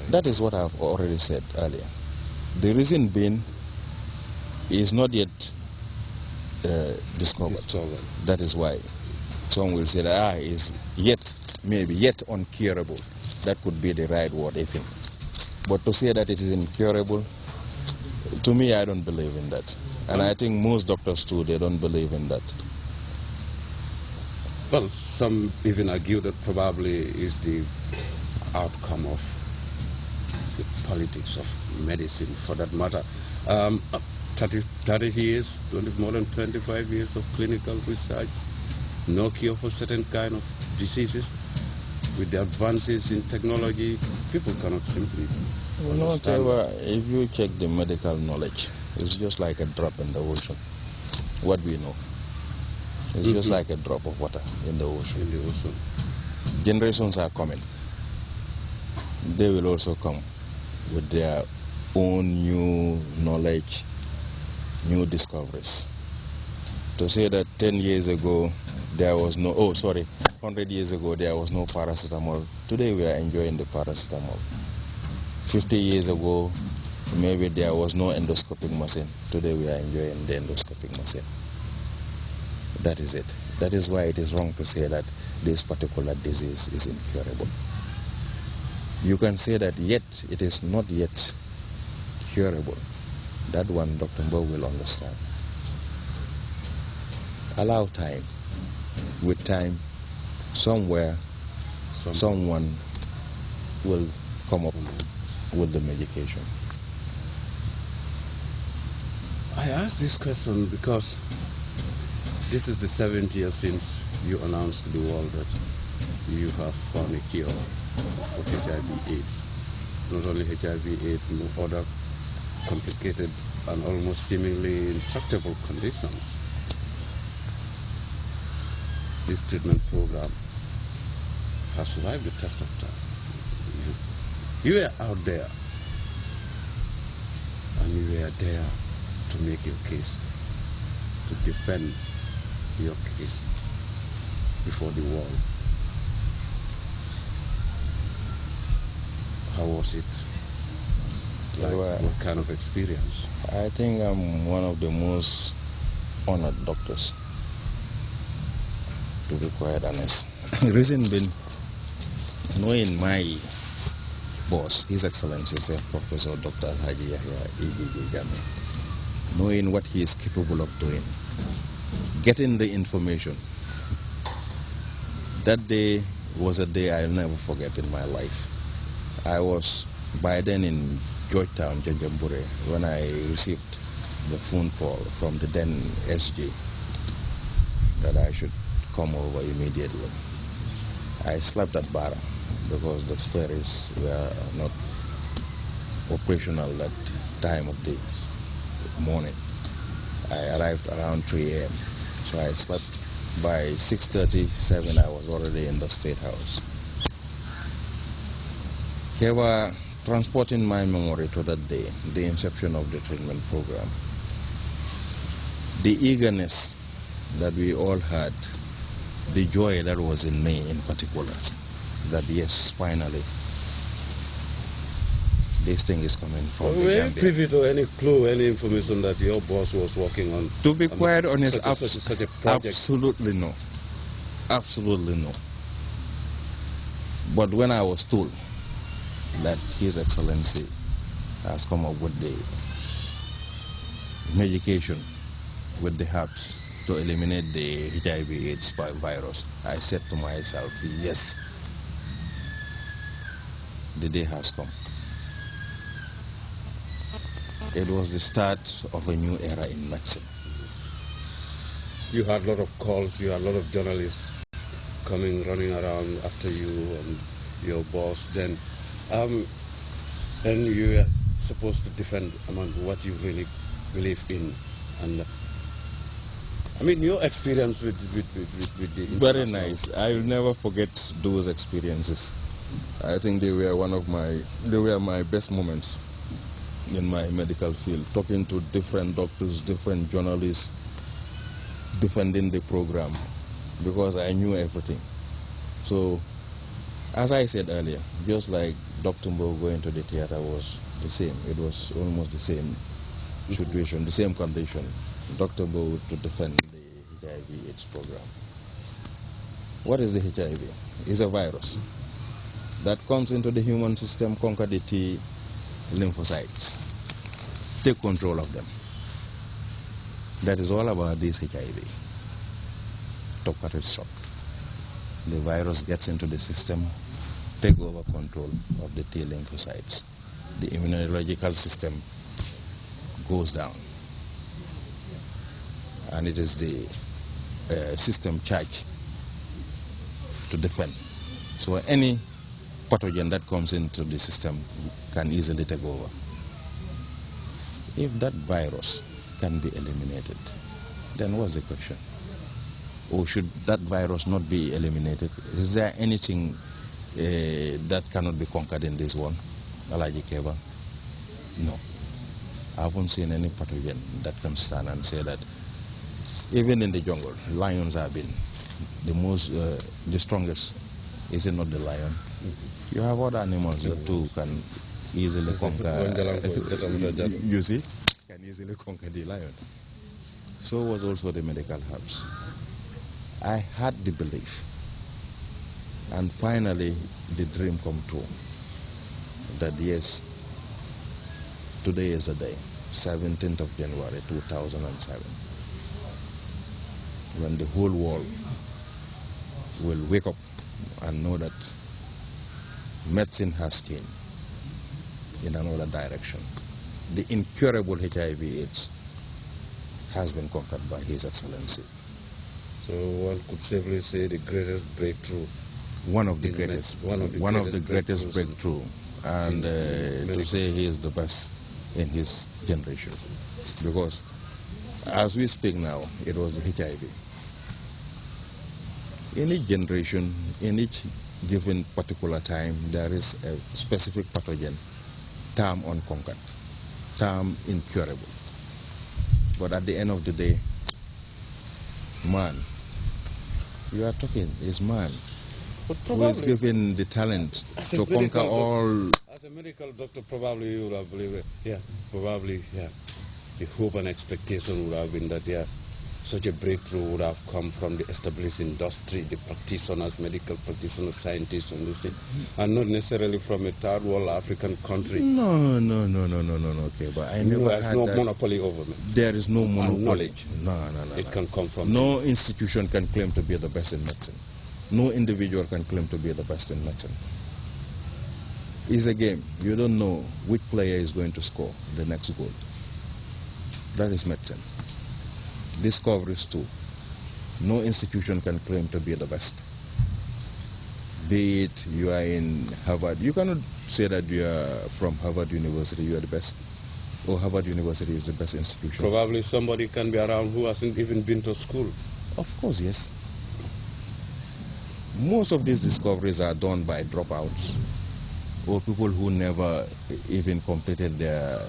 That is what I've already said earlier. The reason being is not yet discovered. That is why some will say that is yet, maybe yet uncurable. That could be the right word, I think. But to say that it is incurable, to me, I don't believe in that. And I think most doctors too, they don't believe in that. Well, some even argue that probably is the outcome of the politics of medicine, for that matter. 30 years, more than 25 years of clinical research, no cure for certain kind of diseases. With the advances in technology, people cannot simply understand. If you check the medical knowledge, it's just like a drop in the ocean. What we know. It's just like a drop of water in the ocean. Generations are coming. They will also come with their own new knowledge, new discoveries. To say that 10 years ago there was no, 100 years ago there was no paracetamol. Today we are enjoying the paracetamol. 50 years ago maybe there was no endoscopic machine. Today we are enjoying the endoscopic machine. That is it. That is why it is wrong to say that this particular disease is incurable. You can say that yet it is not yet curable. That one Dr. Mbo will understand. Allow time. With time, somewhere, someone will come up with the medication. I ask this question because this is the 7th year since you announced to the world that you have found a cure for HIV/AIDS. Not only HIV/AIDS, no other complicated and almost seemingly intractable conditions. This treatment program has survived the test of time. You were out there, and you were there to make your case, to defend your case before the world. How was it? Like, what kind of experience? I think I'm one of the most honored doctors, to be quite honest. The reason being, knowing my boss, His Excellency Professor Dr. Haji Yahya E.G.J. Jammeh, knowing what he is capable of doing, getting the information. That day was a day I'll never forget in my life. I was by then in Georgetown, Jajambure, when I received the phone call from the then SG that I should come over immediately. I slept at Bara because the ferries were not operational that time of the morning. I arrived around 3 a.m. So I slept. By 6:37 I was already in the State House. They were transporting my memory to that day, the inception of the treatment program. The eagerness that we all had, the joy that was in me in particular, that yes, finally, this thing is coming from the Gambia. Privy to any clue, any information that your boss was working on? To be quite honest, such a project? Absolutely no. Absolutely no. But when I was told that His Excellency has come up with the medication, with the herbs to eliminate the HIV/AIDS virus, I said to myself, yes, the day has come. It was the start of a new era in medicine. You had a lot of calls, you had a lot of journalists running around after you and your boss then. And you were supposed to defend what you really believe in. And I mean, your experience with the very nice. I will never forget those experiences. I think they were my best moments in my medical field, talking to different doctors, different journalists, defending the program, because I knew everything. So As I said earlier, just like Dr. Mbo going to the theater was the same. It was almost the same situation, the same condition. Dr. Mbo to defend the HIV/AIDS program. What is the HIV? It's a virus that comes into the human system, conquer the T lymphocytes, take control of them. That is all about this HIV. Top cut it short. The virus gets into the system, take over control of the T lymphocytes. The immunological system goes down. And it is the system charged to defend. So any pathogen that comes into the system can easily take over. If that virus can be eliminated, then what's the question? Or should that virus not be eliminated? Is there anything that cannot be conquered in this world? Alaji Keba? No. I haven't seen any pathogen that can stand and say that even in the jungle, lions have been the strongest. Is it not the lion? You have other animals that too can easily conquer. You see, can easily conquer the lion. So was also the medical herbs. I had the belief, and finally the dream come true, that yes, today is the day, 17th of January 2007, when the whole world will wake up and know that medicine has changed in another direction. The incurable HIV/AIDS has been conquered by His Excellency. So one could safely say the greatest breakthrough. One of the greatest breakthrough. And to say he is the best in his generation. Because as we speak now, it was the HIV. In each generation, in each given particular time, there is a specific pathogen, term unconquered, term incurable. But at the end of the day, man, you are talking, is man who is given the talent to conquer all. As a medical doctor, probably you would have believed it. Probably, the hope and expectation would have been that, such a breakthrough would have come from the established industry, the practitioners, medical practitioners, scientists, and this thing, and not necessarily from a third world African country. No. Okay, but I never There's no monopoly over me. There is no monopoly. Knowledge. No. It can come from. No institution can claim to be the best in medicine. No individual can claim to be the best in medicine. It's a game. You don't know which player is going to score the next goal. That is medicine. Discoveries too. No institution can claim to be the best. Be it you are in Harvard. You cannot say that you are from Harvard University, you are the best. Or Harvard University is the best institution. Probably somebody can be around who hasn't even been to school. Of course, yes. Most of these discoveries are done by dropouts or people who never even completed their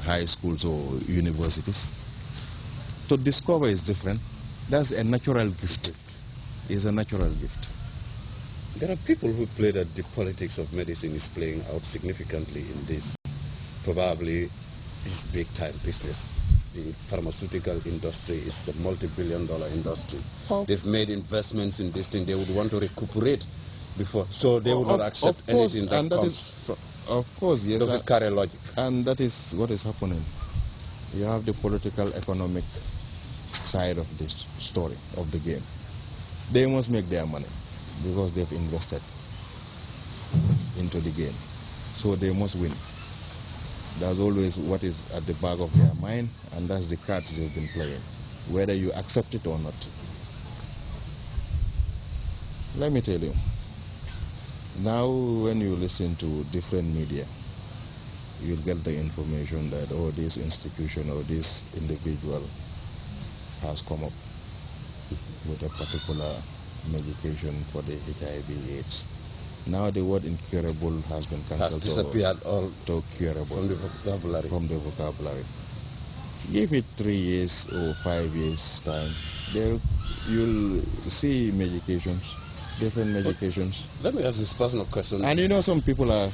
high schools or universities. To discover is different. That's a natural gift. It's a natural gift. There are people who play that the politics of medicine is playing out significantly in this. Probably this big-time business. The pharmaceutical industry is a multi-billion-dollar industry. They've made investments in this thing. They would want to recuperate before, so they would not accept anything that comes. Of course, yes. Does it carry logic? And that is what is happening. You have the political, economic side of this story, of the game. They must make their money because they've invested into the game. So they must win. That's always what is at the back of their mind, and that's the cards they've been playing, whether you accept it or not. Let me tell you, now when you listen to different media, you'll get the information that, oh, this institution or this individual has come up with a particular medication for the HIV/AIDS. Now the word incurable has been cancelled. Has disappeared to curable from the vocabulary. Give it 3 years or 5 years time, you'll see medications different medications. Let me ask this personal question. And you know, some people are